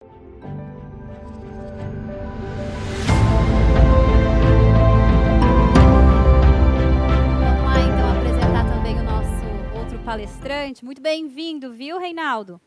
Vamos lá, então, apresentar também o nosso outro palestrante. Muito bem-vindo, viu, Reinaldo?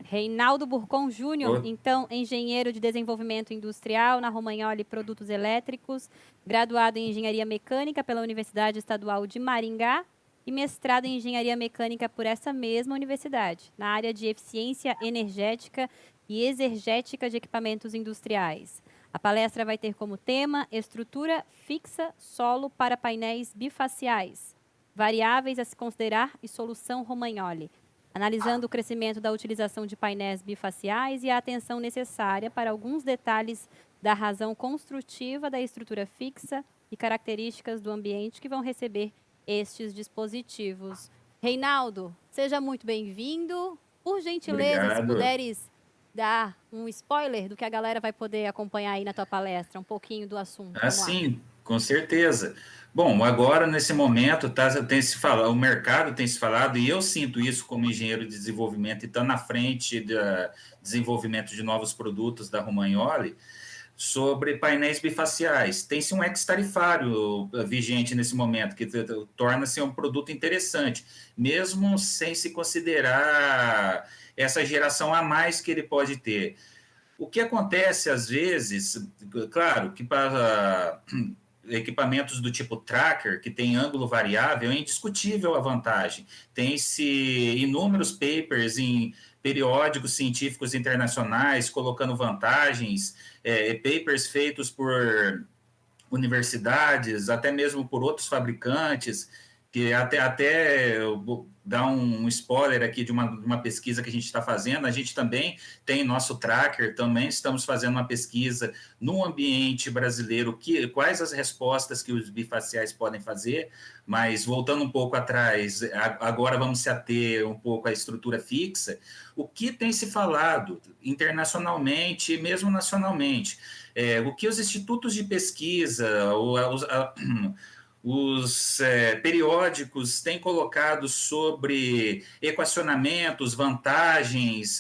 Reinaldo Burcon Júnior, então, engenheiro de desenvolvimento industrial na Romagnoli Produtos Elétricos, graduado em engenharia mecânica pela Universidade Estadual de Maringá e mestrado em engenharia mecânica por essa mesma universidade, na área de eficiência energética e exergética de equipamentos industriais. A palestra vai ter como tema estrutura fixa solo para painéis bifaciais, variáveis a se considerar e solução Romagnoli, analisando o crescimento da utilização de painéis bifaciais e a atenção necessária para alguns detalhes da razão construtiva da estrutura fixa e características do ambiente que vão receber estes dispositivos. Reinaldo, seja muito bem-vindo. Por gentileza, Obrigado. se puderes dar um spoiler do que a galera vai poder acompanhar aí na tua palestra, um pouquinho do assunto. Sim, com certeza. Bom, agora, nesse momento, o mercado tem se falado, e eu sinto isso como engenheiro de desenvolvimento, e está na frente do desenvolvimento de novos produtos da Romagnoli, sobre painéis bifaciais. Tem-se um ex-tarifário vigente nesse momento, que torna-se um produto interessante, mesmo sem se considerar essa geração a mais que ele pode ter. O que acontece, às vezes, claro, que para equipamentos do tipo tracker, que tem ângulo variável, é indiscutível a vantagem. Tem-se inúmeros papers em periódicos científicos internacionais colocando vantagens, papers feitos por universidades, até mesmo por outros fabricantes, que até dar um spoiler aqui de uma pesquisa que a gente está fazendo. A gente também tem nosso tracker, também estamos fazendo uma pesquisa no ambiente brasileiro, quais as respostas que os bifaciais podem fazer, mas voltando um pouco atrás, agora vamos se ater um pouco à estrutura fixa. O que tem se falado internacionalmente e mesmo nacionalmente, o que os institutos de pesquisa, os periódicos têm colocado sobre equacionamentos, vantagens,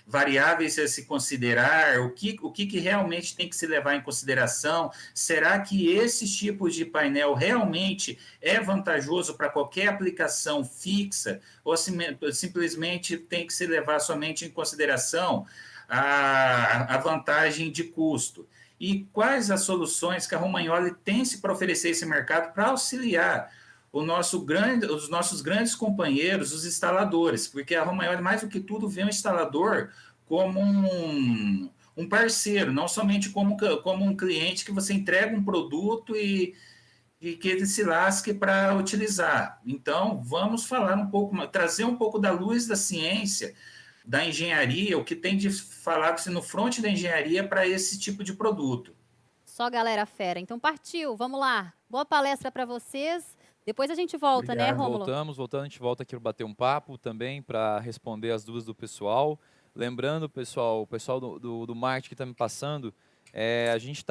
variáveis a se considerar, o que realmente tem que se levar em consideração. Será que esses tipos de painel realmente é vantajoso para qualquer aplicação fixa, ou simplesmente tem que se levar somente em consideração a vantagem de custo? E quais as soluções que a Romagnoli tem para oferecer esse mercado para auxiliar os nossos grandes companheiros, os instaladores, porque a Romagnoli, mais do que tudo, vê o instalador como um parceiro, não somente como um cliente que você entrega um produto e que ele se lasque para utilizar. Então, vamos falar um pouco, trazer um pouco da luz da ciência, da engenharia, o que tem de falar no front da engenharia para esse tipo de produto. Só galera fera. Então partiu, vamos lá. Boa palestra para vocês. Depois a gente volta, Obrigado. Né, Rômulo? Voltando, a gente volta aqui para bater um papo também, para responder as dúvidas do pessoal. Lembrando, pessoal, o pessoal do marketing que está me passando, a gente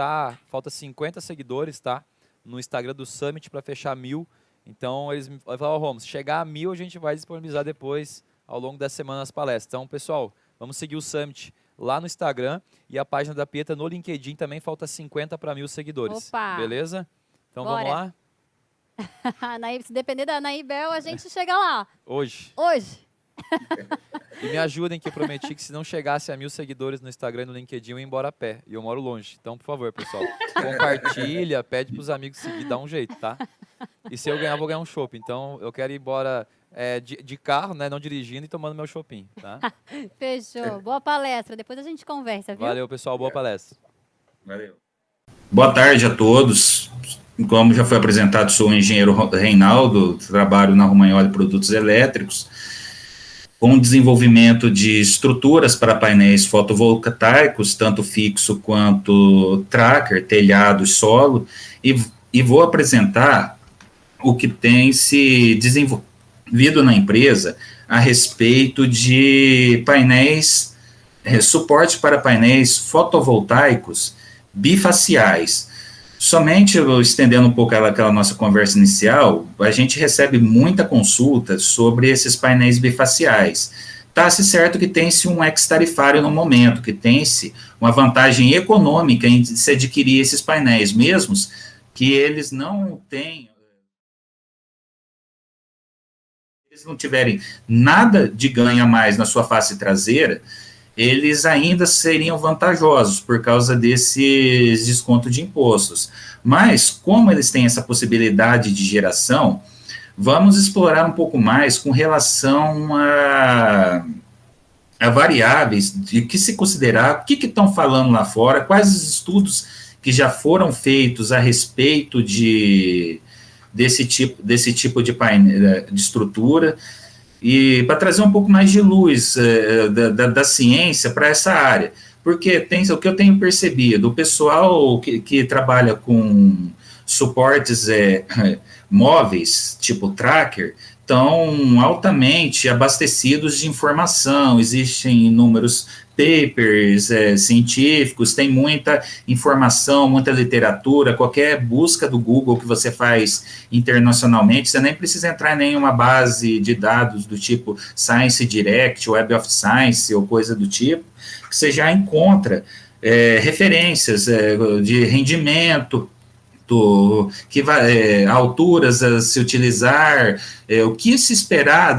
falta 50 seguidores, tá? No Instagram do Summit para fechar 1000. Então, eles me falaram, Rômulo, se chegar a 1000, a gente vai disponibilizar depois, ao longo da semana, as palestras. Então, pessoal, vamos seguir o Summit lá no Instagram e a página da Pietra no LinkedIn também falta 50 para 1000 seguidores. Opa! Beleza? Então, Bora. vamos lá? Se depender da Anaíbel, a gente chega lá. Hoje. E me ajudem, que eu prometi que se não chegasse a 1000 seguidores no Instagram e no LinkedIn, eu ia embora a pé. E eu moro longe. Então, por favor, pessoal, compartilha, pede para os amigos seguir, dá um jeito, tá? E se eu ganhar, vou ganhar um chopp. Então, eu quero ir embora de carro, né, não dirigindo e tomando meu choppinho, tá? Fechou. Boa palestra. Depois a gente conversa, viu? Valeu, pessoal. Boa palestra. Valeu. Boa tarde a todos. Como já foi apresentado, sou o engenheiro Reinaldo, trabalho na Romagnoli Produtos Elétricos, com desenvolvimento de estruturas para painéis fotovoltaicos, tanto fixo quanto tracker, telhado e solo, e vou apresentar o que tem se desenvolvido na empresa a respeito de painéis, suporte para painéis fotovoltaicos bifaciais. Somente estendendo um pouco aquela nossa conversa inicial, a gente recebe muita consulta sobre esses painéis bifaciais. está-se certo que tem-se um ex-tarifário no momento, que tem-se uma vantagem econômica em se adquirir esses painéis, mesmos que eles não tiverem nada de ganho a mais na sua face traseira, eles ainda seriam vantajosos por causa desses descontos de impostos. Mas, como eles têm essa possibilidade de geração, vamos explorar um pouco mais com relação a variáveis de que se considerar, o que estão falando lá fora, quais os estudos que já foram feitos a respeito desse tipo de painel, de estrutura, e para trazer um pouco mais de luz da ciência para essa área, porque o que eu tenho percebido, o pessoal que trabalha com suportes móveis, tipo tracker, estão altamente abastecidos de informação, existem inúmeros papers científicos, tem muita informação, muita literatura, qualquer busca do Google que você faz internacionalmente, você nem precisa entrar em nenhuma base de dados do tipo Science Direct, Web of Science ou coisa do tipo, que você já encontra referências de rendimento, alturas a se utilizar, o que se esperar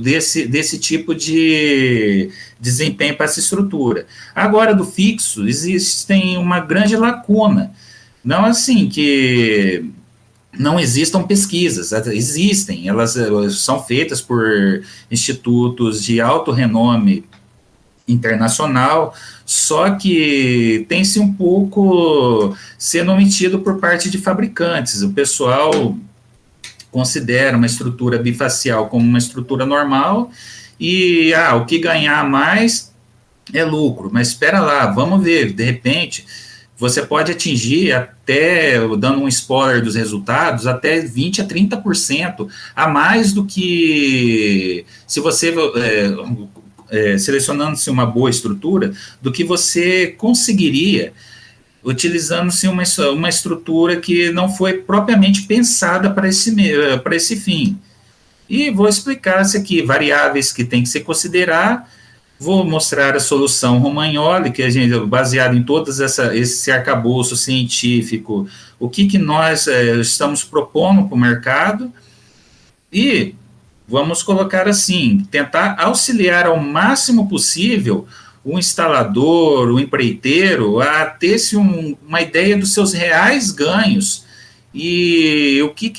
desse tipo de desempenho para essa estrutura. Agora, do fixo, existem uma grande lacuna. Não assim que não existam pesquisas, existem, elas são feitas por institutos de alto renome internacional, só que tem-se um pouco sendo omitido por parte de fabricantes. O pessoal considera uma estrutura bifacial como uma estrutura normal e o que ganhar mais é lucro, mas espera lá, vamos ver, de repente você pode atingir até, dando um spoiler dos resultados, até 20% a 30% a mais do que se você selecionando-se uma boa estrutura, do que você conseguiria utilizando-se uma estrutura que não foi propriamente pensada para esse fim. E vou explicar-se aqui variáveis que tem que se considerar, vou mostrar a solução Romagnoli, que a gente, baseado em todos esse arcabouço científico, o que nós estamos propondo para o mercado, e vamos colocar assim, tentar auxiliar ao máximo possível o instalador, o empreiteiro, a ter-se uma ideia dos seus reais ganhos e o que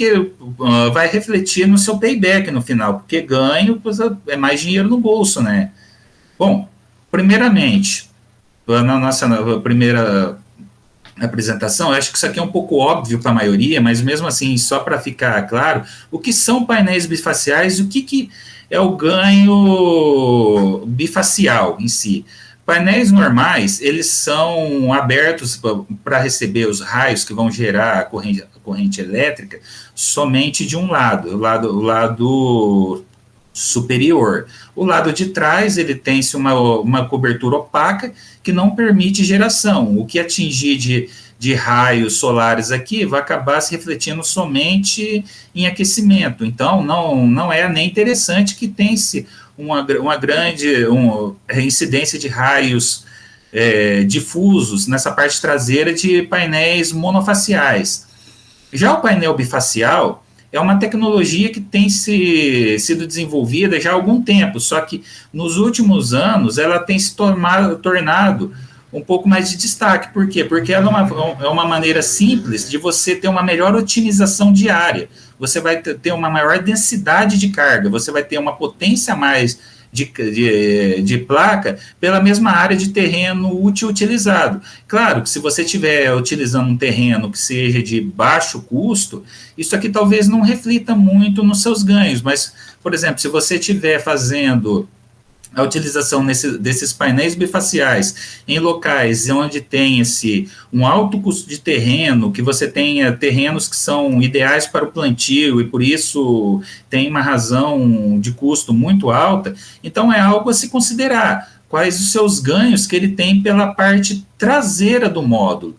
vai refletir no seu payback no final, porque ganho é mais dinheiro no bolso, né? Bom, primeiramente, na nossa primeira apresentação, eu acho que isso aqui é um pouco óbvio para a maioria, mas mesmo assim, só para ficar claro, o que são painéis bifaciais e o que é o ganho bifacial em si. Painéis normais, eles são abertos para receber os raios que vão gerar a corrente elétrica somente de um lado, o lado superior. O lado de trás, ele tem-se uma cobertura opaca que não permite geração. O que atingir de raios solares aqui vai acabar se refletindo somente em aquecimento. Então, não é nem interessante que tenha-se uma grande incidência de raios difusos nessa parte traseira de painéis monofaciais. Já o painel bifacial é uma tecnologia que tem sido desenvolvida já há algum tempo, só que nos últimos anos ela tem se tornado um pouco mais de destaque. Por quê? Porque ela é uma maneira simples de você ter uma melhor otimização diária. Você vai ter uma maior densidade de carga, você vai ter uma potência a mais de placa pela mesma área de terreno útil utilizado. Claro que se você estiver utilizando um terreno que seja de baixo custo, isso aqui talvez não reflita muito nos seus ganhos, mas, por exemplo, se você estiver fazendo a utilização desses painéis bifaciais em locais onde tem-se um alto custo de terreno, que você tenha terrenos que são ideais para o plantio e por isso tem uma razão de custo muito alta, então é algo a se considerar. Quais os seus ganhos que ele tem pela parte traseira do módulo.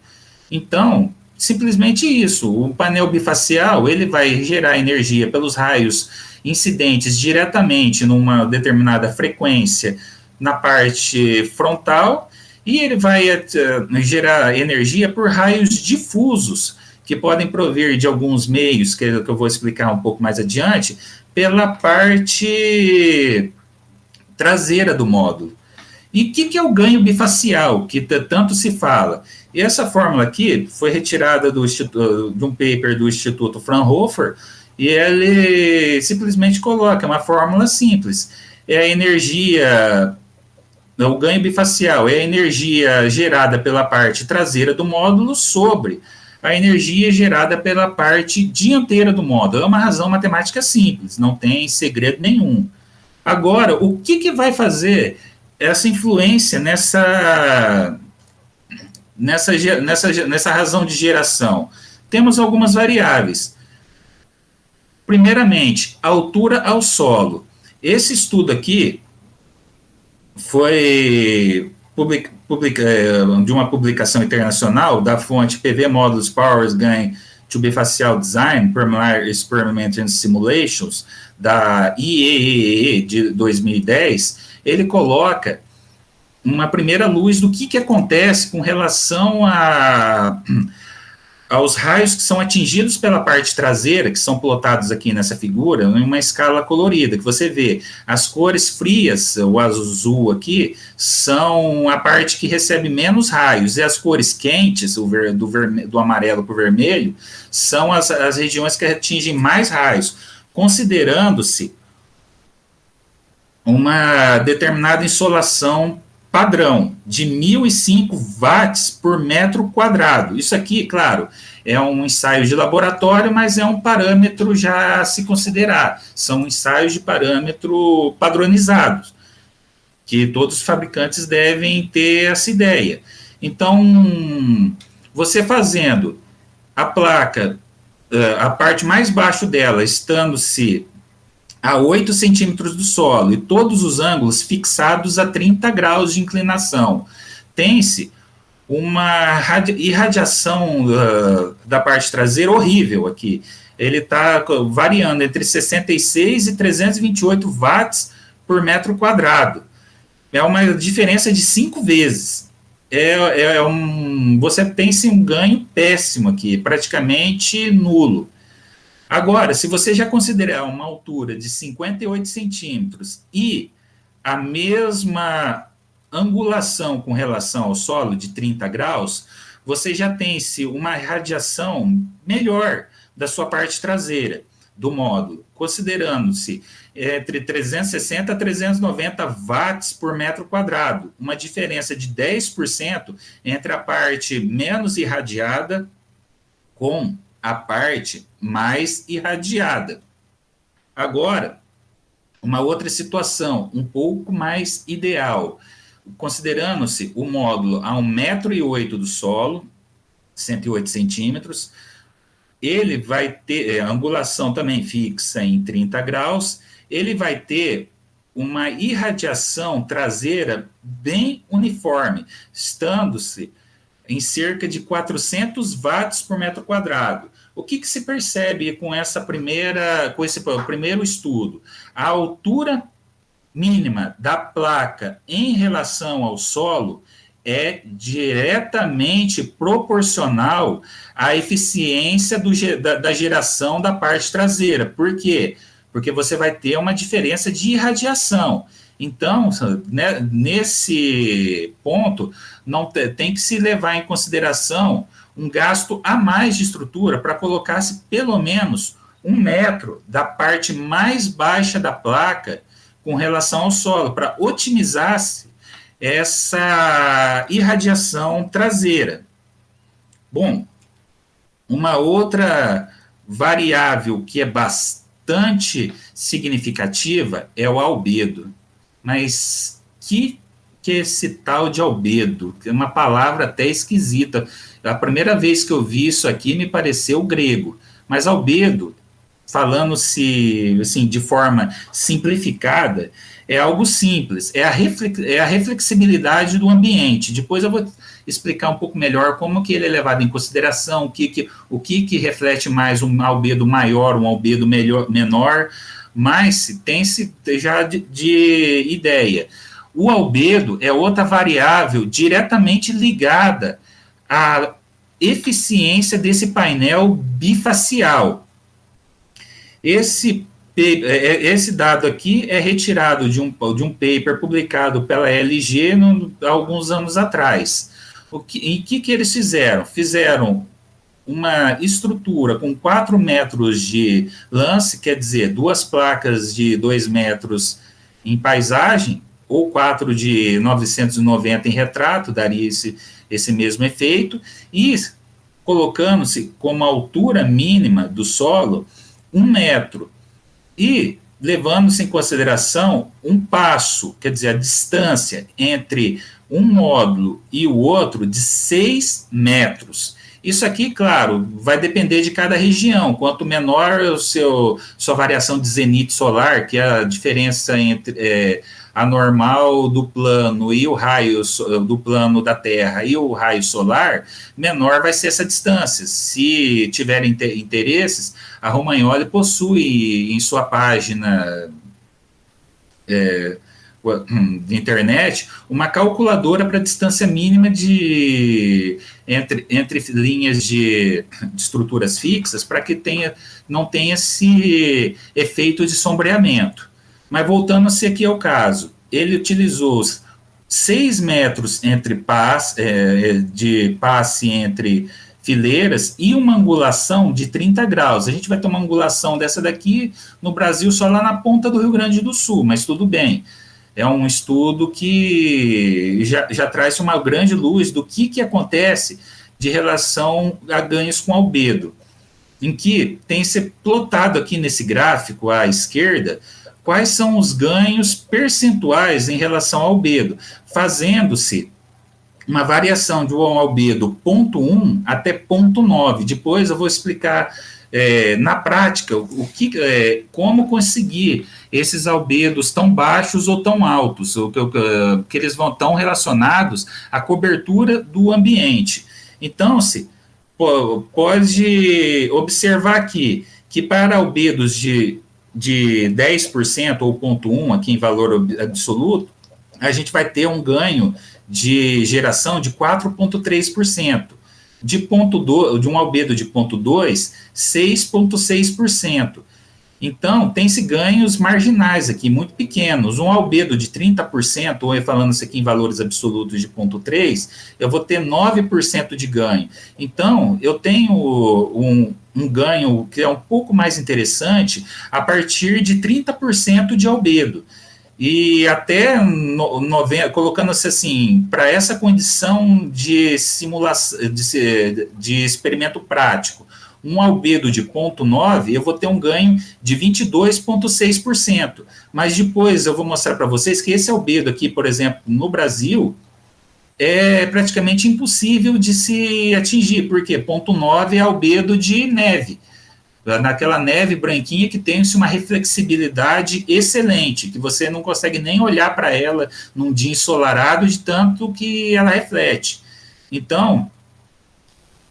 Então, simplesmente isso. O painel bifacial ele vai gerar energia pelos raios incidentes diretamente numa determinada frequência na parte frontal e ele vai gerar energia por raios difusos que podem provir de alguns meios, que eu vou explicar um pouco mais adiante, pela parte traseira do módulo. E o que é o ganho bifacial, que tanto se fala? E essa fórmula aqui foi retirada de um paper do Instituto Fraunhofer, e ele simplesmente coloca uma fórmula simples. É a energia, o ganho bifacial, é a energia gerada pela parte traseira do módulo sobre a energia gerada pela parte dianteira do módulo. É uma razão matemática simples, não tem segredo nenhum. Agora, o que vai fazer essa influência nessa razão de geração? Temos algumas variáveis. Primeiramente, a altura ao solo. Esse estudo aqui foi de uma publicação internacional da fonte PV Models Powers Gain to Bifacial Design, Preliminary Experiment and Simulations, da IEEE de 2010, ele coloca uma primeira luz do que acontece com relação aos raios que são atingidos pela parte traseira, que são plotados aqui nessa figura, em uma escala colorida, que você vê. As cores frias, o azul aqui, são a parte que recebe menos raios, e as cores quentes, do amarelo para o vermelho, são as regiões que atingem mais raios, considerando-se uma determinada insolação padrão de 1.005 watts por metro quadrado. Isso aqui, claro, é um ensaio de laboratório, mas é um parâmetro já a se considerar. São ensaios de parâmetro padronizados, que todos os fabricantes devem ter essa ideia. Então, você fazendo a placa, a parte mais baixa dela, estando-se a 8 centímetros do solo e todos os ângulos fixados a 30 graus de inclinação, tem-se uma irradiação da parte traseira horrível aqui. Ele está variando entre 66 e 328 watts por metro quadrado. É uma diferença de 5 vezes. Você tem-se um ganho péssimo aqui, praticamente nulo. Agora, se você já considerar uma altura de 58 centímetros e a mesma angulação com relação ao solo de 30 graus, você já tem-se uma radiação melhor da sua parte traseira do módulo, considerando-se entre 360 a 390 watts por metro quadrado, uma diferença de 10% entre a parte menos irradiada com a parte mais irradiada. Agora, uma outra situação, um pouco mais ideal, considerando-se o módulo a 1,8 m do solo, 108 centímetros, ele vai ter a angulação também fixa em 30 graus, ele vai ter uma irradiação traseira bem uniforme, estando-se em cerca de 400 watts por metro quadrado. O que se percebe com esse primeiro estudo? A altura mínima da placa em relação ao solo é diretamente proporcional à eficiência da geração da parte traseira. Por quê? Porque você vai ter uma diferença de irradiação. Então, né, nesse ponto, não tem que se levar em consideração um gasto a mais de estrutura para colocar-se pelo menos 1 metro da parte mais baixa da placa com relação ao solo, para otimizar-se essa irradiação traseira. Bom, uma outra variável que é bastante significativa é o albedo. Mas que é esse tal de albedo? É uma palavra até esquisita. A primeira vez que eu vi isso aqui me pareceu grego. Mas albedo, falando-se assim, de forma simplificada, é algo simples, é a reflexibilidade do ambiente. Depois eu vou explicar um pouco melhor como que ele é levado em consideração, o que reflete mais um albedo maior, um albedo menor, mas tem-se já de ideia. O albedo é outra variável diretamente ligada à eficiência desse painel bifacial. Esse dado aqui é retirado de um paper publicado pela LG há alguns anos atrás. Em que eles fizeram? Fizeram uma estrutura com 4 metros de lance, quer dizer, 2 placas de 2 metros em paisagem, ou 4 de 990 em retrato, daria esse mesmo efeito, e colocando-se como altura mínima do solo 1 metro, e levando-se em consideração um passo, quer dizer, a distância entre um módulo e o outro de 6 metros. Isso aqui, claro, vai depender de cada região. Quanto menor sua variação de zenite solar, que é a diferença entre a normal do plano e o raio do plano da Terra e o raio solar, menor vai ser essa distância. Se tiverem interesses, a Romagnoli possui em sua página de internet uma calculadora para distância mínima entre linhas de estruturas fixas, para que não tenha esse efeito de sombreamento. Mas voltando-se aqui ao caso, ele utilizou 6 metros de passe entre fileiras e uma angulação de 30 graus. A gente vai ter uma angulação dessa daqui no Brasil só lá na ponta do Rio Grande do Sul, mas tudo bem. É um estudo que já traz uma grande luz do que acontece de relação a ganhos com albedo, em que tem se plotado aqui nesse gráfico à esquerda quais são os ganhos percentuais em relação ao albedo, fazendo-se uma variação de um albedo 0,1 até 0,9. Depois eu vou explicar na prática como conseguir esses albedos tão baixos ou tão altos, que eles vão tão relacionados à cobertura do ambiente. Então, pode observar aqui que para albedos de 10% ou 0,1 aqui em valor absoluto, a gente vai ter um ganho de geração de 4,3%. De um albedo de 0,2, 6,6%. Então, tem-se ganhos marginais aqui, muito pequenos. Um albedo de 30%, ou falando-se aqui em valores absolutos de 0,3, eu vou ter 9% de ganho. Então, eu tenho um ganho que é um pouco mais interessante a partir de 30% de albedo. E até colocando-se assim, para essa condição de simulação, de experimento prático, um albedo de 0,9, eu vou ter um ganho de 22,6%. Mas depois eu vou mostrar para vocês que esse albedo aqui, por exemplo, no Brasil, é praticamente impossível de se atingir, porque 0,9 é albedo de neve. Naquela neve branquinha que tem uma reflexibilidade excelente, que você não consegue nem olhar para ela num dia ensolarado de tanto que ela reflete. Então,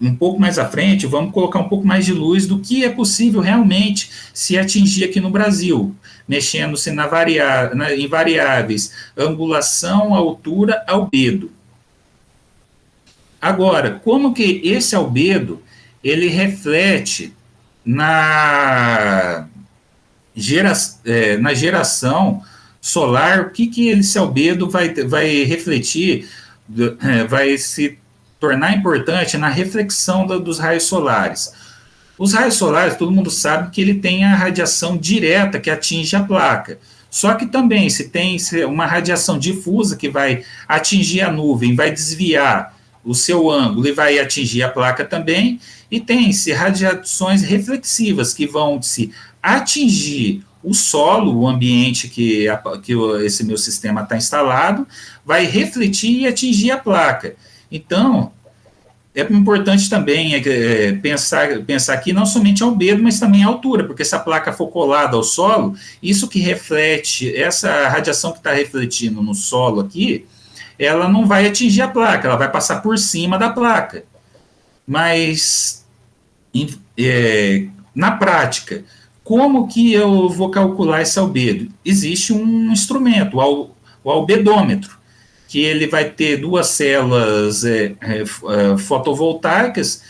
um pouco mais à frente, vamos colocar um pouco mais de luz do que é possível realmente se atingir aqui no Brasil, mexendo-se em variáveis angulação, altura, albedo. Agora, como que esse albedo ele reflete na geração solar, o que esse albedo vai refletir, vai se tornar importante na reflexão dos raios solares. Os raios solares, todo mundo sabe que ele tem a radiação direta que atinge a placa. Só que também, se tem uma radiação difusa que vai atingir a nuvem, vai desviar o seu ângulo e vai atingir a placa também, e tem-se radiações reflexivas que vão se atingir o solo, o ambiente que esse meu sistema está instalado, vai refletir e atingir a placa. Então, é importante também pensar aqui não somente albedo, mas também a altura, porque essa placa for colada ao solo, isso que reflete, essa radiação que está refletindo no solo aqui, ela não vai atingir a placa, ela vai passar por cima da placa. Mas, na prática, como que eu vou calcular esse albedo? Existe um instrumento, o albedômetro, que ele vai ter duas células fotovoltaicas,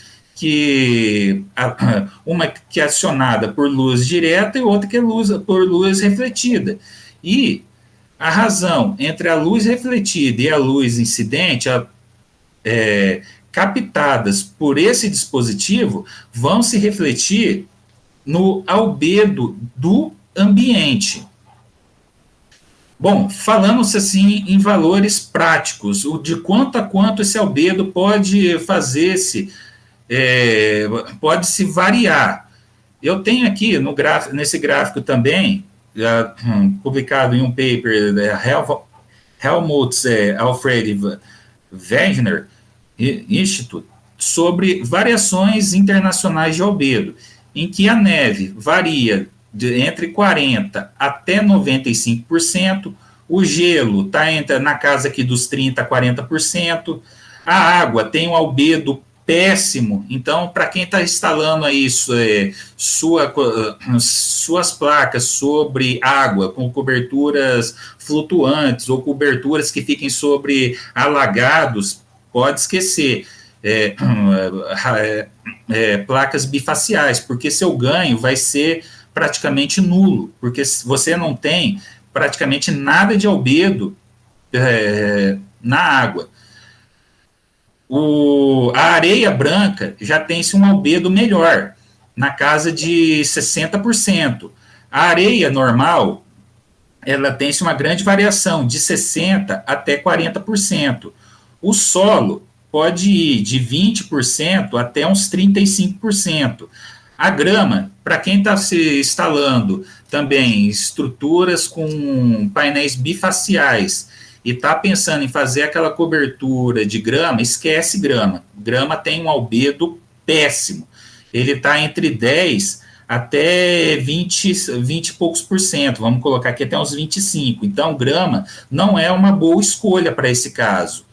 uma que é acionada por luz direta e outra que é por luz refletida. E a razão entre a luz refletida e a luz incidente, captadas por esse dispositivo, vão se refletir no albedo do ambiente. Bom, falamos assim em valores práticos, o de quanto a quanto esse albedo pode pode se variar. Eu tenho aqui nesse gráfico também, publicado em um paper da Helmut Alfred Wegener Institute, sobre variações internacionais de albedo, em que a neve varia entre 40% até 95%, o gelo está na casa aqui dos 30% a 40%, a água tem um albedo péssimo, então, para quem está instalando aí suas placas sobre água, com coberturas flutuantes ou coberturas que fiquem sobre alagados, pode esquecer. Placas bifaciais, porque seu ganho vai ser praticamente nulo, porque você não tem praticamente nada de albedo na água. A areia branca já tem-se um albedo melhor, na casa de 60%. A areia normal, ela tem-se uma grande variação, de 60% até 40%. O solo pode ir de 20% até uns 35%. A grama, para quem está se instalando também estruturas com painéis bifaciais e está pensando em fazer aquela cobertura de grama, esquece grama. Grama tem um albedo péssimo. Ele está entre 10% até 20 e poucos por cento. Vamos colocar aqui até uns 25%. Então, grama não é uma boa escolha para esse caso.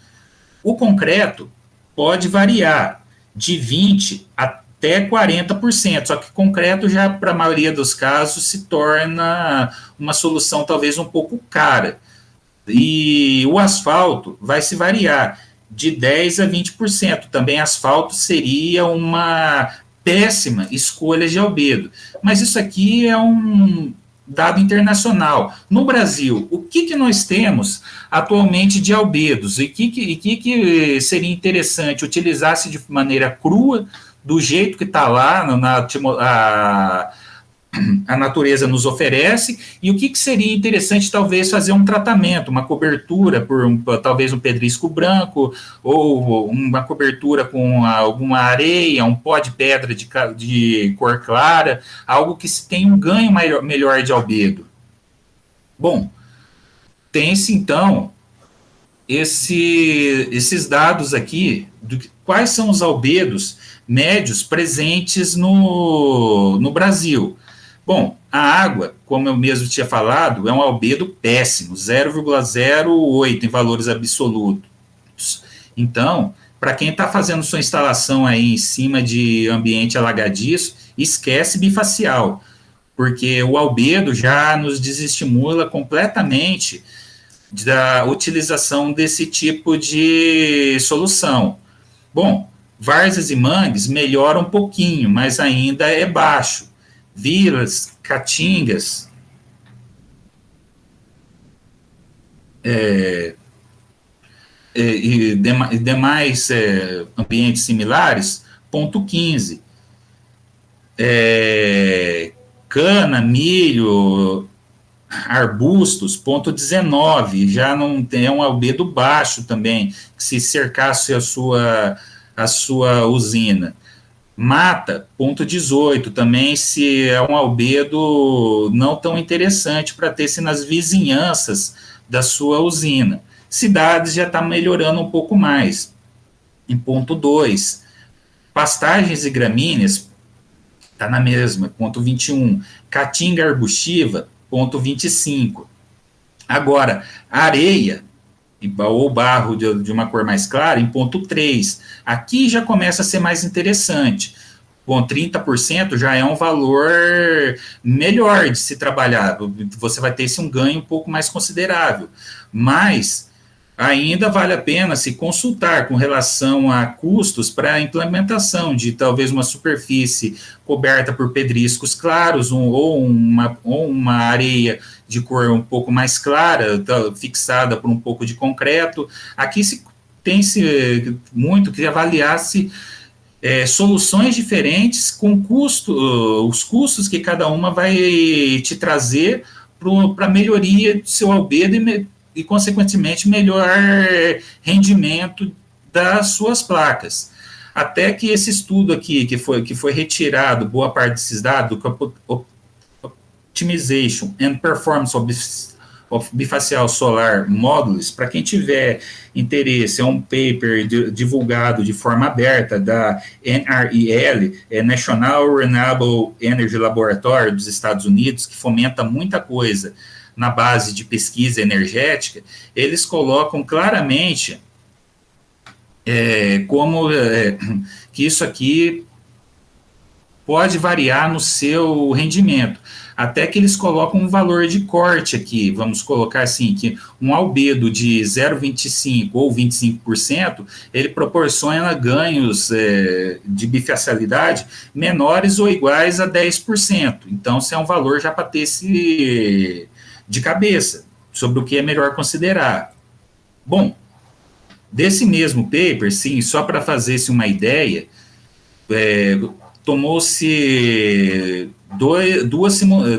O concreto pode variar de 20% até 40%, só que concreto já, para a maioria dos casos, se torna uma solução talvez um pouco cara. E o asfalto vai se variar de 10% a 20%. Também asfalto seria uma péssima escolha de albedo. Mas isso aqui é um dado internacional. No Brasil, o que nós temos atualmente de albedos? E que seria interessante utilizar-se de maneira crua, do jeito que está lá, a natureza nos oferece, e o que seria interessante talvez fazer um tratamento, uma cobertura por talvez um pedrisco branco, ou uma cobertura com alguma areia, um pó de pedra de cor clara, algo que tenha um ganho melhor de albedo. Bom, tem-se então esses dados aqui, quais são os albedos médios presentes no Brasil. Bom, a água, como eu mesmo tinha falado, é um albedo péssimo, 0,08 em valores absolutos. Então, para quem está fazendo sua instalação aí em cima de ambiente alagadiço, esquece bifacial, porque o albedo já nos desestimula completamente da utilização desse tipo de solução. Bom, várzeas e mangues melhoram um pouquinho, mas ainda é baixo. Vilas, caatingas, e demais ambientes similares, ponto 15. Cana, milho, arbustos, ponto 19, já não tem um albedo baixo também, se cercasse a sua usina. Mata, ponto 18, também se é um albedo não tão interessante para ter-se nas vizinhanças da sua usina. Cidades já está melhorando um pouco mais. em ponto 2. Pastagens e gramíneas, está na mesma, ponto 21. Caatinga arbustiva, ponto 25. Agora, areia ou barro de uma cor mais clara, em ponto 3. Aqui já começa a ser mais interessante. Bom, 30% já é um valor melhor de se trabalhar. Você vai ter um ganho um pouco mais considerável. Mas ainda vale a pena se consultar com relação a custos para a implementação de talvez uma superfície coberta por pedriscos claros ou uma areia de cor um pouco mais clara, fixada por um pouco de concreto. Aqui tem-se muito que avaliar-se soluções diferentes com os custos que cada uma vai te trazer para a melhoria do seu albedo e, consequentemente, melhor rendimento das suas placas. Até que esse estudo aqui, que foi retirado, boa parte desses dados, do Optimization and Performance of Bifacial Solar Modules, para quem tiver interesse, é um paper divulgado de forma aberta da NREL, National Renewable Energy Laboratory dos Estados Unidos, que fomenta muita coisa na base de pesquisa energética. Eles colocam claramente que isso aqui pode variar no seu rendimento, até que eles colocam um valor de corte aqui, vamos colocar assim, que um albedo de 0,25% ou 25%, ele proporciona ganhos de bifacialidade menores ou iguais a 10%. Então, isso é um valor já para ter de cabeça, sobre o que é melhor considerar. Bom, desse mesmo paper, sim, só para fazer-se uma ideia, tomou-se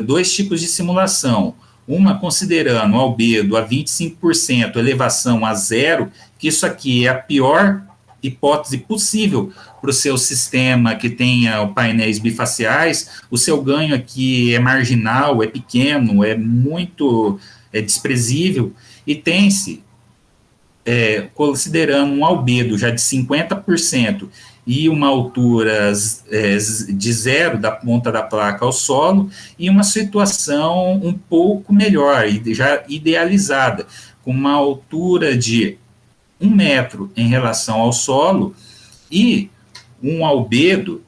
dois tipos de simulação, uma considerando o albedo a 25%, elevação a 0, que isso aqui é a pior hipótese possível para o seu sistema que tenha painéis bifaciais. O seu ganho aqui é marginal, é pequeno, é muito desprezível, e tem-se, considerando um albedo já de 50%, e uma altura de 0 da ponta da placa ao solo, e uma situação um pouco melhor, já idealizada, com uma altura de 1 metro em relação ao solo, e um albedo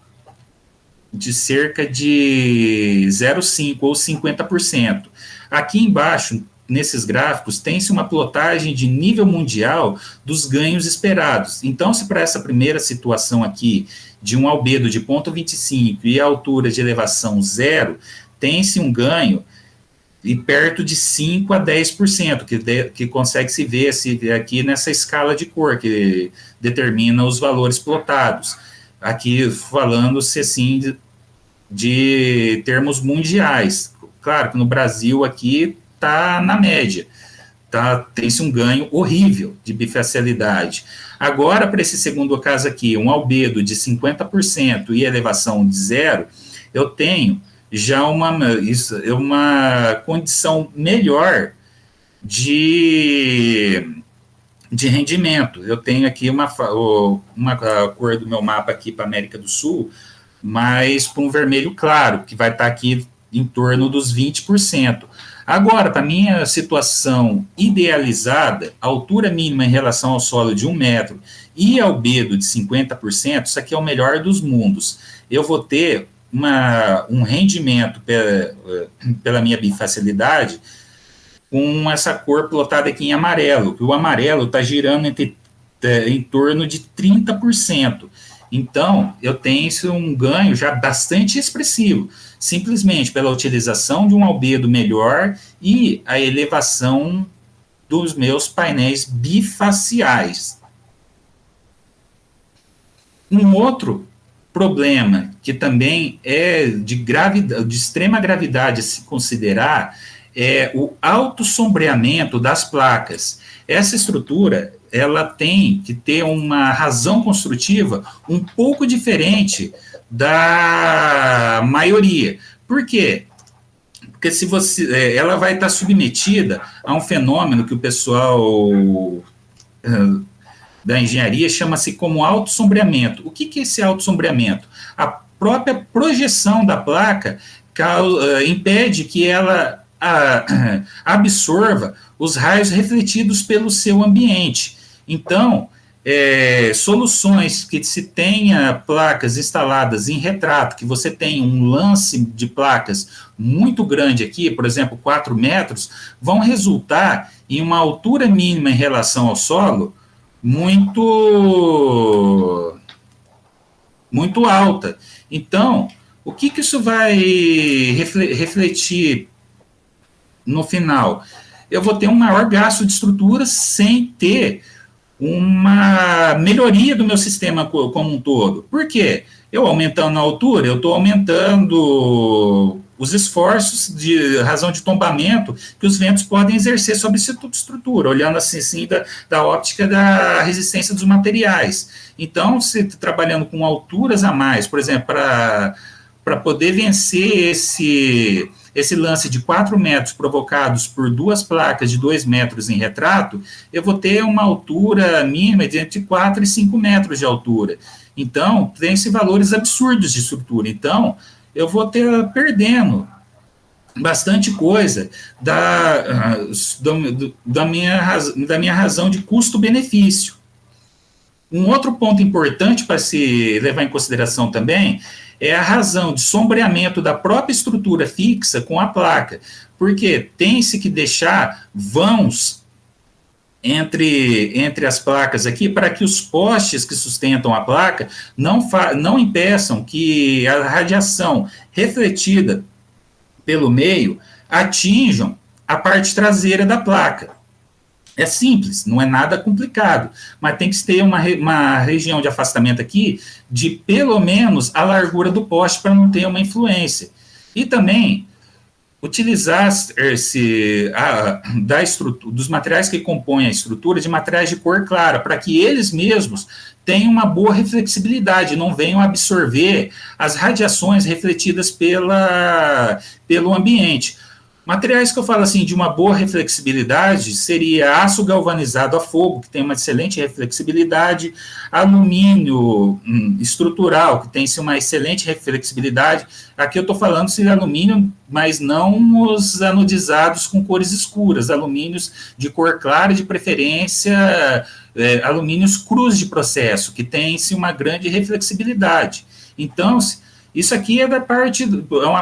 de cerca de 0,5% ou 50%. Aqui embaixo, nesses gráficos, tem-se uma plotagem de nível mundial dos ganhos esperados. Então, se para essa primeira situação aqui, de um albedo de 0,25 e a altura de elevação 0, tem-se um ganho e perto de 5% a 10%, que consegue se ver aqui nessa escala de cor, que determina os valores plotados. Aqui falando-se assim de termos mundiais. Claro que no Brasil aqui está na média, tem-se um ganho horrível de bifacialidade. Agora, para esse segundo caso aqui, um albedo de 50% e elevação de 0, eu tenho já uma condição melhor de rendimento. Eu tenho aqui uma cor do meu mapa aqui para a América do Sul, mas com um vermelho claro, que vai estar aqui em torno dos 20%. Agora, para a minha situação idealizada, altura mínima em relação ao solo de 1 metro e albedo de 50%, isso aqui é o melhor dos mundos. Eu vou ter um rendimento pela minha bifacialidade com essa cor plotada aqui em amarelo, que o amarelo está girando em torno de 30%. Então, eu tenho um ganho já bastante expressivo, simplesmente pela utilização de um albedo melhor e a elevação dos meus painéis bifaciais. Um outro problema que também é de extrema gravidade a se considerar é o autossombreamento das placas. Essa estrutura, ela tem que ter uma razão construtiva um pouco diferente da maioria. Por quê? Porque ela vai estar submetida a um fenômeno que o pessoal da engenharia chama-se como autossombreamento. O que é esse autossombreamento? A própria projeção da placa impede que ela absorva os raios refletidos pelo seu ambiente. Então, soluções que se tenha placas instaladas em retrato, que você tem um lance de placas muito grande aqui, por exemplo, 4 metros, vão resultar em uma altura mínima em relação ao solo muito alta. Então, o que isso vai refletir no final? Eu vou ter um maior gasto de estrutura sem ter uma melhoria do meu sistema como um todo. Por quê? Eu aumentando a altura, eu estou aumentando os esforços de razão de tombamento que os ventos podem exercer sobre essa estrutura, olhando assim da óptica da resistência dos materiais. Então, se trabalhando com alturas a mais, por exemplo, para poder vencer esse lance de 4 metros provocados por 2 placas de 2 metros em retrato, eu vou ter uma altura mínima de entre 4 e 5 metros de altura. Então, tem-se valores absurdos de estrutura. Então, eu vou ter perdendo bastante coisa da minha razão de custo-benefício. Um outro ponto importante para se levar em consideração também é a razão de sombreamento da própria estrutura fixa com a placa, porque tem-se que deixar vãos entre as placas aqui para que os postes que sustentam a placa não impeçam que a radiação refletida pelo meio atinjam a parte traseira da placa. É simples, não é nada complicado, mas tem que ter uma região de afastamento aqui de pelo menos a largura do poste para não ter uma influência. E também utilizar dos materiais que compõem a estrutura de materiais de cor clara, para que eles mesmos tenham uma boa reflexibilidade, não venham absorver as radiações refletidas pelo ambiente. Materiais que eu falo assim de uma boa reflexibilidade seria aço galvanizado a fogo, que tem uma excelente reflexibilidade, alumínio estrutural, que tem uma excelente reflexibilidade. Aqui eu estou falando de alumínio, mas não os anodizados com cores escuras, alumínios de cor clara, de preferência, alumínios crus de processo, que tem uma grande reflexibilidade. Então, isso aqui é uma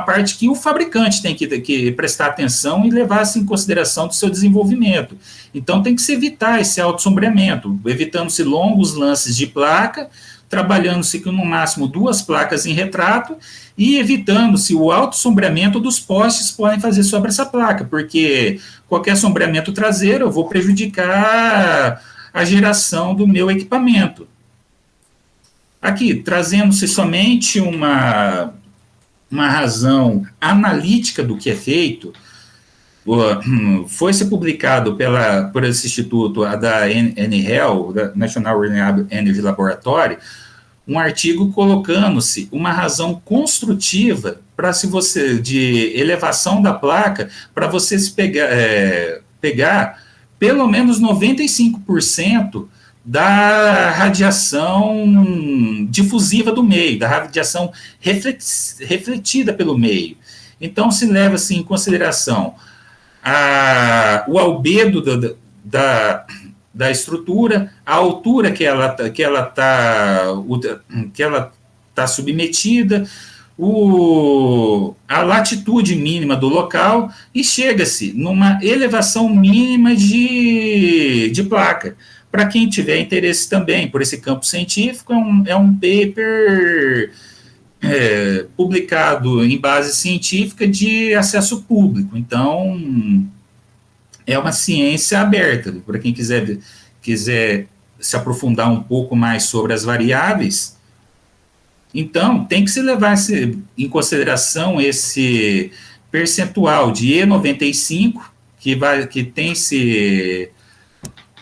parte que o fabricante tem que prestar atenção e levar-se em consideração do seu desenvolvimento. Então, tem que se evitar esse autossombreamento, evitando-se longos lances de placa, trabalhando-se com, no máximo, 2 placas em retrato e evitando-se o autossombreamento dos postes que podem fazer sobre essa placa, porque qualquer sombreamento traseiro eu vou prejudicar a geração do meu equipamento. Aqui, trazendo-se somente uma razão analítica do que é feito, foi-se publicado por esse instituto, da NREL, da National Renewable Energy Laboratory, um artigo colocando-se uma razão construtiva de elevação da placa para você pegar pelo menos 95% da radiação difusiva do meio, da radiação refletida pelo meio. Então, se leva-se em consideração o albedo da estrutura, a altura que ela está submetida, a latitude mínima do local, e chega-se numa elevação mínima de placa. Para quem tiver interesse também por esse campo científico, é um paper publicado em base científica de acesso público. Então, é uma ciência aberta. Para quem quiser se aprofundar um pouco mais sobre as variáveis, então, tem que se levar em consideração esse percentual de E95, que tem-se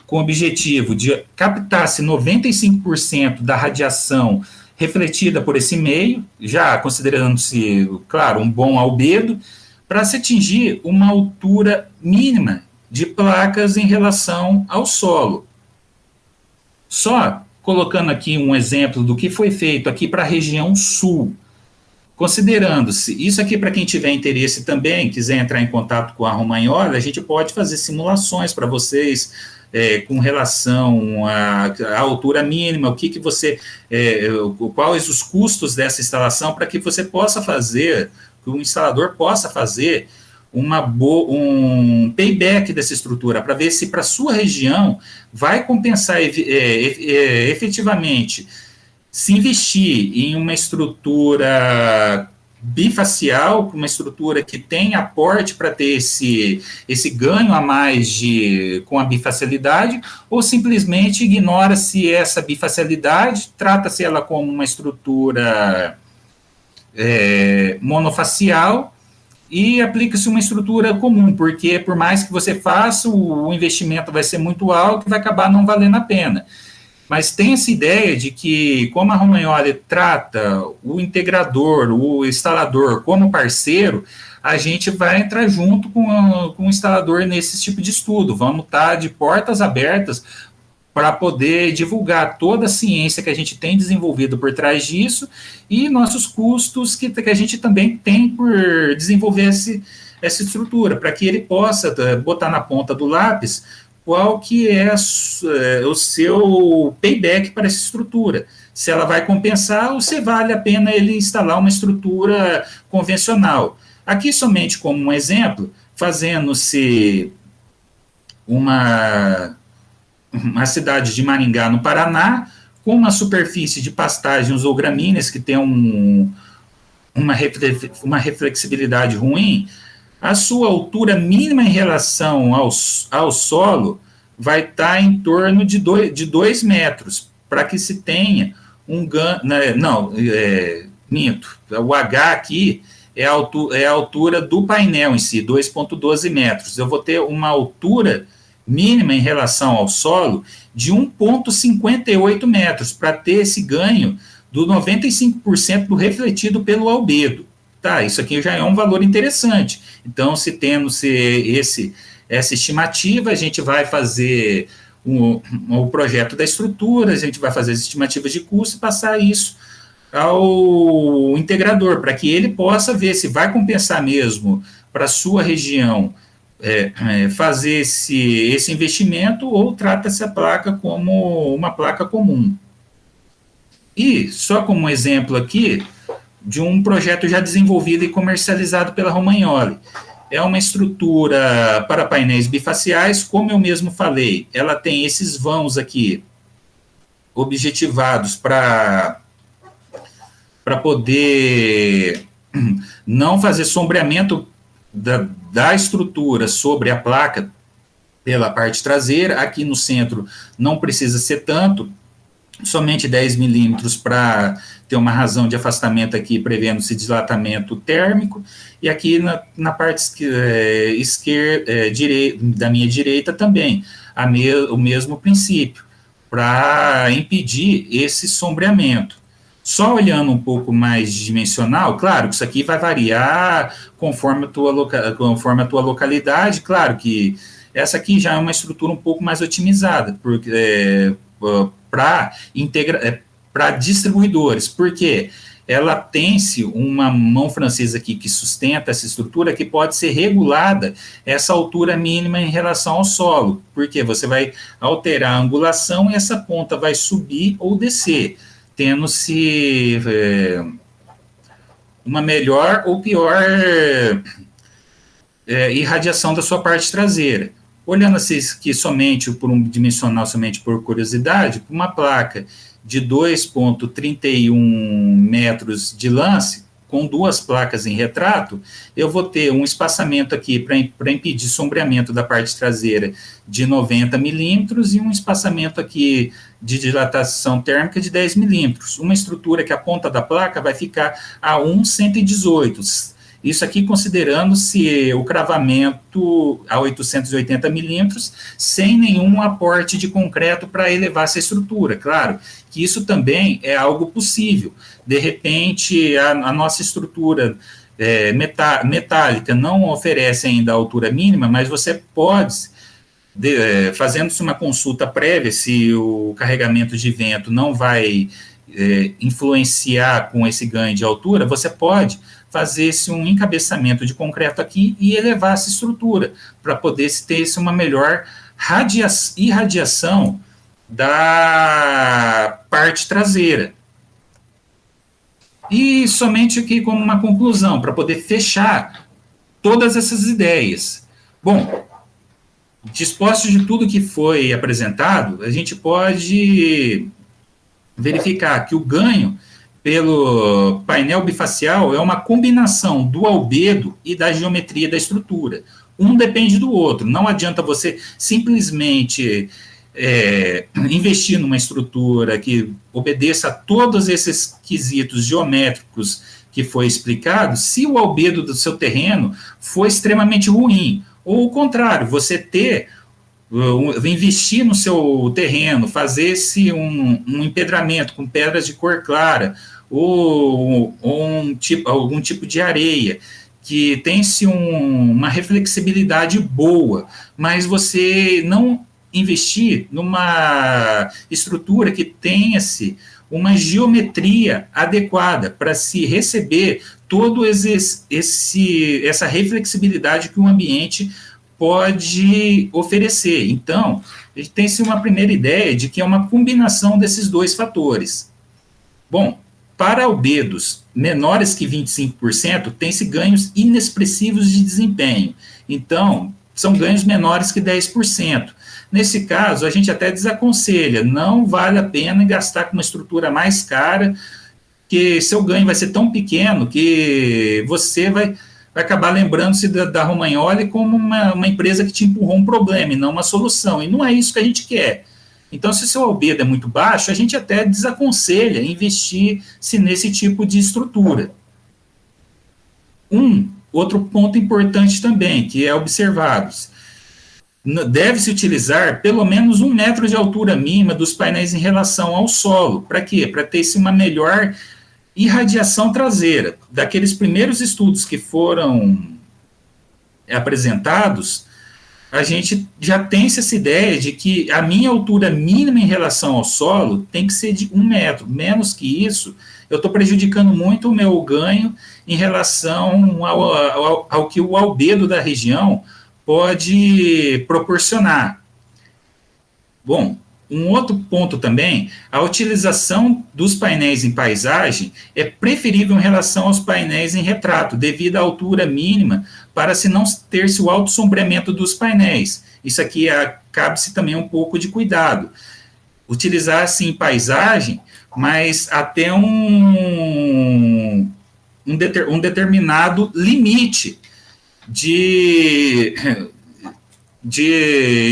com o objetivo de captar-se 95% da radiação refletida por esse meio, já considerando-se, claro, um bom albedo, para se atingir uma altura mínima de placas em relação ao solo. Só colocando aqui um exemplo do que foi feito aqui para a região sul, considerando-se, isso aqui para quem tiver interesse também, quiser entrar em contato com a Romagnoli, a gente pode fazer simulações para vocês com relação à altura mínima, o que você, quais os custos dessa instalação, para que você possa fazer, que o instalador possa fazer um payback dessa estrutura, para ver se para a sua região vai compensar efetivamente se investir em uma estrutura bifacial, uma estrutura que tem aporte para ter esse ganho a mais com a bifacialidade, ou simplesmente ignora-se essa bifacialidade, trata-se ela como uma estrutura monofacial e aplica-se uma estrutura comum, porque por mais que você faça, o investimento vai ser muito alto e vai acabar não valendo a pena. Mas tem essa ideia de que, como a Romagnoli trata o integrador, o instalador como parceiro, a gente vai entrar junto com o instalador nesse tipo de estudo. Vamos estar de portas abertas para poder divulgar toda a ciência que a gente tem desenvolvido por trás disso e nossos custos que a gente também tem por desenvolver essa estrutura, para que ele possa botar na ponta do lápis qual que é o seu payback para essa estrutura. Se ela vai compensar ou se vale a pena ele instalar uma estrutura convencional. Aqui, somente como um exemplo, fazendo-se uma cidade de Maringá, no Paraná, com uma superfície de pastagens ou gramíneas que tem uma reflexibilidade ruim, a sua altura mínima em relação ao solo vai estar em torno de 2 metros, para que se tenha minto, o H aqui é a altura do painel em si, 2,12 metros. Eu vou ter uma altura mínima em relação ao solo de 1,58 metros, para ter esse ganho do 95% do refletido pelo albedo. Tá, isso aqui já é um valor interessante. Então, se tendo essa estimativa, a gente vai fazer o projeto da estrutura, a gente vai fazer as estimativas de custo e passar isso ao integrador, para que ele possa ver se vai compensar mesmo para a sua região fazer esse investimento ou trata essa placa como uma placa comum. E, só como um exemplo aqui, de um projeto já desenvolvido e comercializado pela Romagnoli. É uma estrutura para painéis bifaciais, como eu mesmo falei, ela tem esses vãos aqui objetivados para poder não fazer sombreamento da estrutura sobre a placa pela parte traseira. Aqui no centro não precisa ser tanto, somente 10 milímetros para ter uma razão de afastamento aqui, prevendo-se dilatamento térmico, e aqui na parte esquerda, da minha direita também, o mesmo princípio, para impedir esse sombreamento. Só olhando um pouco mais dimensional, claro que isso aqui vai variar conforme a tua localidade, claro que essa aqui já é uma estrutura um pouco mais otimizada, porque para distribuidores, porque ela tem-se uma mão francesa aqui que sustenta essa estrutura, que pode ser regulada essa altura mínima em relação ao solo, porque você vai alterar a angulação e essa ponta vai subir ou descer, tendo-se uma melhor ou pior irradiação da sua parte traseira. Olhando aqui somente por um dimensional, somente por curiosidade, uma placa de 2,31 metros de lance, com 2 placas em retrato, eu vou ter um espaçamento aqui para impedir sombreamento da parte traseira de 90 milímetros e um espaçamento aqui de dilatação térmica de 10 milímetros. Uma estrutura que a ponta da placa vai ficar a 1,118. Isso aqui considerando-se o cravamento a 880 milímetros, sem nenhum aporte de concreto para elevar essa estrutura. Claro que isso também é algo possível. De repente, a nossa estrutura metálica não oferece ainda a altura mínima, mas você pode fazendo-se uma consulta prévia se o carregamento de vento não vai influenciar com esse ganho de altura, você pode fazer-se um encabeçamento de concreto aqui e elevar essa estrutura, para poder ter uma melhor irradiação da parte traseira. E somente aqui como uma conclusão, para poder fechar todas essas ideias. Bom, disposto de tudo que foi apresentado, a gente pode verificar que o ganho pelo painel bifacial é uma combinação do albedo e da geometria da estrutura. Um depende do outro. Não adianta você simplesmente investir numa estrutura que obedeça a todos esses quesitos geométricos que foi explicado, se o albedo do seu terreno for extremamente ruim. Ou o contrário, você investir no seu terreno, fazer-se um empedramento com pedras de cor clara, ou algum tipo de areia, que tem-se uma reflexibilidade boa, mas você não investir numa estrutura que tenha-se uma geometria adequada para se receber todo essa reflexibilidade que o ambiente pode oferecer. Então, a gente tem-se uma primeira ideia de que é uma combinação desses dois fatores. Bom, para albedos menores que 25%, tem-se ganhos inexpressivos de desempenho. Então, são ganhos menores que 10%. Nesse caso, a gente até desaconselha, não vale a pena gastar com uma estrutura mais cara, que seu ganho vai ser tão pequeno que você vai acabar lembrando-se da Romagnoli como uma empresa que te empurrou um problema e não uma solução. E não é isso que a gente quer. Então, se o seu albedo é muito baixo, a gente até desaconselha investir-se nesse tipo de estrutura. Outro ponto importante também, que é observado, deve-se utilizar pelo menos 1 metro de altura mínima dos painéis em relação ao solo. Para quê? Para ter-se uma melhor irradiação traseira. Daqueles primeiros estudos que foram apresentados, a gente já tem essa ideia de que a minha altura mínima em relação ao solo tem que ser de 1 metro. Menos que isso, eu estou prejudicando muito o meu ganho em relação ao que o albedo da região pode proporcionar. Bom, um outro ponto também, a utilização dos painéis em paisagem é preferível em relação aos painéis em retrato, devido à altura mínima, para se não ter-se o alto sombreamento dos painéis. Isso aqui cabe-se também um pouco de cuidado. Utilizar-se em paisagem, mas até um determinado limite de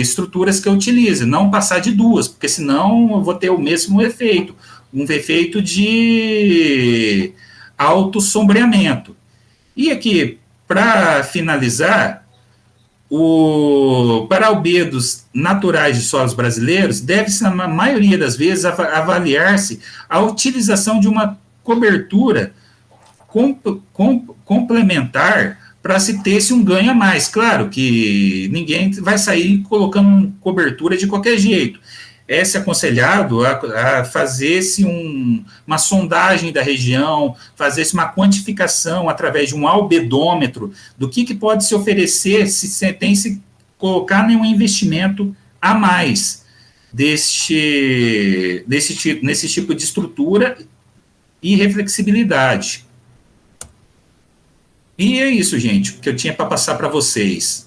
estruturas que eu utilize, não passar de 2, porque senão eu vou ter o mesmo efeito, um efeito de alto sombreamento. E aqui, para finalizar, para albedos naturais de solos brasileiros, deve-se, na maioria das vezes, avaliar-se a utilização de uma cobertura complementar para se ter-se um ganho a mais. Claro que ninguém vai sair colocando cobertura de qualquer jeito. É-se aconselhado a fazer-se uma sondagem da região, fazer-se uma quantificação através de um albedômetro do que pode se oferecer se tem se colocar nenhum investimento a mais nesse tipo de estrutura e reflexibilidade. E é isso, gente, que eu tinha para passar para vocês.